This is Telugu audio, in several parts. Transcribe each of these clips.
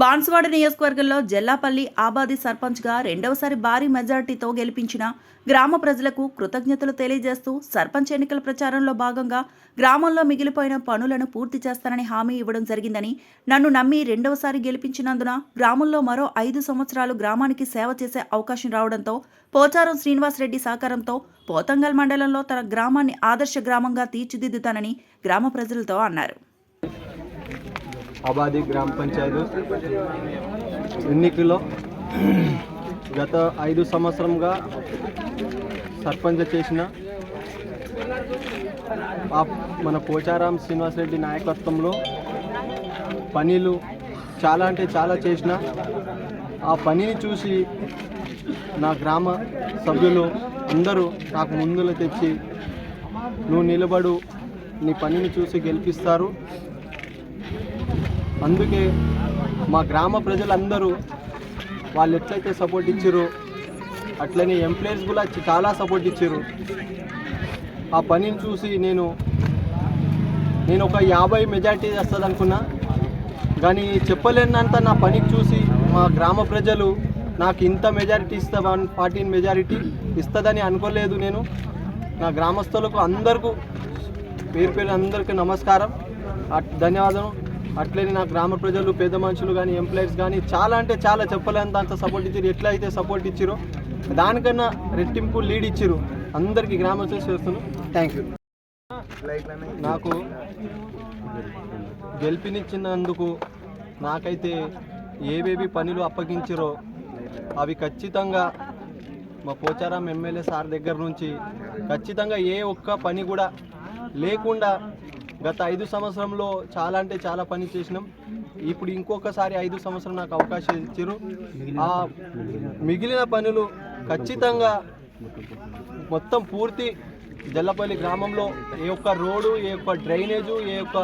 బాన్సువాడ నియోజకవర్గంలో జెల్లాపల్లి ఆబాది సర్పంచ్గా రెండవసారి భారీ మెజార్టీతో గెలిపించిన గ్రామ ప్రజలకు కృతజ్ఞతలు తెలియజేస్తూ సర్పంచ్ ఎన్నికల ప్రచారంలో భాగంగా గ్రామంలో మిగిలిపోయిన పనులను పూర్తి చేస్తానని హామీ ఇవ్వడం జరిగిందని, నన్ను నమ్మి రెండవసారి గెలిపించినందున గ్రామంలో మరో 5 సంవత్సరాలు గ్రామానికి సేవ చేసే అవకాశం రావడంతో పోచారం శ్రీనివాసరెడ్డి సహకారంతో పోతంగల్ మండలంలో తన గ్రామాన్ని ఆదర్శ గ్రామంగా తీర్చిదిద్దుతానని గ్రామ ప్రజలతో అన్నారు. ఆబాది గ్రామ పంచాయతీ ఎన్నికల్లో గత 5 సంవత్సరంగా సర్పంచ్ చేసిన మన పోచారం శ్రీనివాసరెడ్డి నాయకత్వంలో పనులు చాలా అంటే చాలా చేసిన. ఆ పనిని చూసి నా గ్రామ సభ్యులు అందరూ నాకు ముందులో తెచ్చి నువ్వు నిలబడు, నీ పనిని చూసి గెలిపిస్తారు. అందుకే మా గ్రామ ప్రజలందరూ వాళ్ళు ఎట్లయితే సపోర్ట్ ఇచ్చారో అట్లనే ఎంప్లాయీస్ కూడా చాలా సపోర్ట్ ఇచ్చారు. ఆ పనిని చూసి నేను ఒక 50 మెజార్టీ వస్తుంది అనుకున్నా, కానీ చెప్పలేనంత నా పనికి చూసి మా గ్రామ ప్రజలు నాకు ఇంత మెజారిటీ 14 మెజారిటీ ఇస్తుందని అనుకోలేదు. నేను నా గ్రామస్తులకు అందరికీ పేరు అందరికీ నమస్కారం, ధన్యవాదాలు. అట్లనే నా గ్రామ ప్రజలు, పేద మనుషులు కానీ, ఎంప్లాయీస్ కానీ చాలా అంటే చాలా చెప్పలేనంత సపోర్ట్ ఇచ్చారు. ఎట్లయితే సపోర్ట్ ఇచ్చారో దానికన్నా రెట్టింపు లీడ్ ఇచ్చారు. అందరికీ గ్రామస్తులు చేస్తున్నాను. Thank you. నాకు గెలిపినిచ్చినందుకు నాకైతే ఏవేవి పనులు అప్పగించారో అవి ఖచ్చితంగా మా పోచారం ఎమ్మెల్యే సార్ దగ్గర నుంచి ఖచ్చితంగా ఏ ఒక్క పని కూడా లేకుండా గత 5 సంవత్సరంలో చాలా అంటే చాలా పని చేసినాం. ఇప్పుడు ఇంకొకసారి 5 సంవత్సరం నాకు అవకాశం ఇచ్చారు. ఆ మిగిలిన పనులు ఖచ్చితంగా మొత్తం పూర్తి జల్లపల్లి గ్రామంలో ఏ ఒక్క రోడ్డు, ఏ ఒక్క డ్రైనేజు, ఏ ఒక్క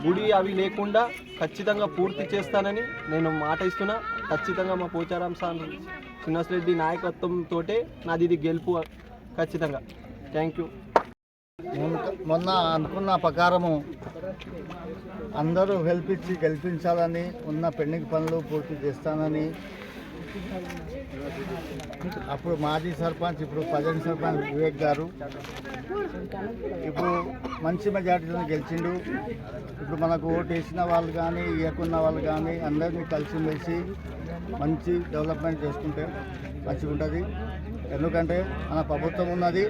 గుడి అవి లేకుండా ఖచ్చితంగా పూర్తి చేస్తానని నేను మాట ఇస్తున్నా. ఖచ్చితంగా మా పోచారం సార్ శ్రీనివాసరెడ్డి నాయకత్వంతో నాది ఇది గెలుపు ఖచ్చితంగా. Thank you. మొన్న అనుకున్న ప్రకారము అందరూ హెల్ప్ ఇచ్చి గెలిపించాలని, ఉన్న పెండింగ్ పనులు పూర్తి చేస్తానని అప్పుడు మాజీ సర్పంచ్, ఇప్పుడు ప్రజెంట్ సర్పంచ్ వివేక్ గారు ఇప్పుడు మంచి మెజార్టీతో గెలిచిండు. ఇప్పుడు మనకు ఓటు వేసిన వాళ్ళు కానీ, ఇవ్వకున్న వాళ్ళు కానీ అందరినీ కలిసిమెలిసి మంచి డెవలప్మెంట్ చేసుకుంటే మంచిగా ఉంటుంది. ఎందుకంటే మన ప్రభుత్వం ఉన్నది.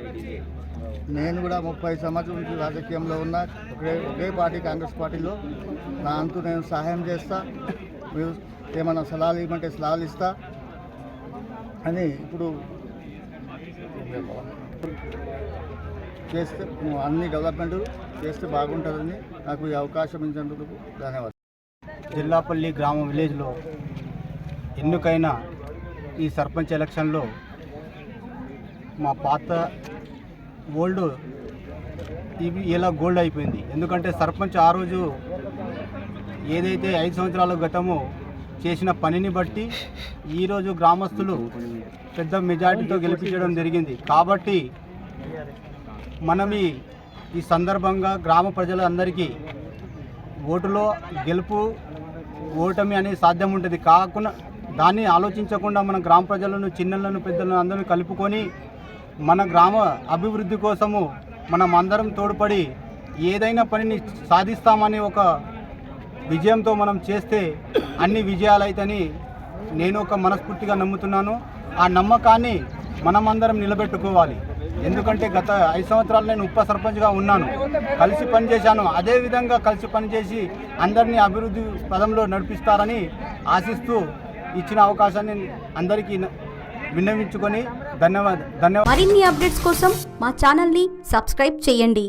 నేను కూడా 30 సంవత్సరాల నుంచి రాజకీయంలో ఉన్నా. ఒకే పార్టీ, కాంగ్రెస్ పార్టీలో. నా అంతు నేను సహాయం చేస్తా, మీరు ఏమైనా సలహాలు ఇవ్వమంటే సలహాలు ఇస్తా అని ఇప్పుడు చేస్తే అన్ని డెవలప్మెంట్ చేస్తే బాగుంటుందని నాకు ఈ అవకాశం ఇచ్చినందుకు ధన్యవాదాలు. జెల్లాపల్లి గ్రామ విలేజ్లో ఎన్నికైన ఈ సర్పంచ్ ఎలక్షన్లో మా పాత ఓల్డ్ ఇవి ఇలా గోల్డ్ అయిపోయింది. ఎందుకంటే సర్పంచ్ ఆ రోజు ఏదైతే 5 సంవత్సరాల గతము చేసిన పనిని బట్టి ఈరోజు గ్రామస్తులు పెద్ద మెజార్టీతో గెలిపించడం జరిగింది. కాబట్టి మనం ఈ సందర్భంగా గ్రామ ప్రజలందరికీ ఓటులో గెలుపు ఓటమి అనేది సాధ్యం ఉంటుంది. కాకుండా దాన్ని ఆలోచించకుండా మన గ్రామ ప్రజలను, చిన్నలను, పెద్దలను అందరినీ కలుపుకొని మన గ్రామ అభివృద్ధి కోసము మనం అందరం తోడ్పడి ఏదైనా పనిని సాధిస్తామని ఒక విజయంతో మనం చేస్తే అన్ని విజయాలు అవుతాయని నేను ఒక మనస్ఫూర్తిగా నమ్ముతున్నాను. ఆ నమ్మకాన్ని మనమందరం నిలబెట్టుకోవాలి. ఎందుకంటే గత 5 సంవత్సరాలు నేను ఉప సర్పంచ్గా ఉన్నాను, కలిసి పనిచేశాను. అదేవిధంగా కలిసి పనిచేసి అందరినీ అభివృద్ధి పదంలో నడిపిస్తారని ఆశిస్తూ ఇచ్చిన అవకాశాన్ని అందరికీ విన్నవించుకొని ధన్యవాదాలు. మరిన్ని అప్డేట్స్ కోసం మా ఛానల్ని సబ్స్క్రైబ్ చేయండి.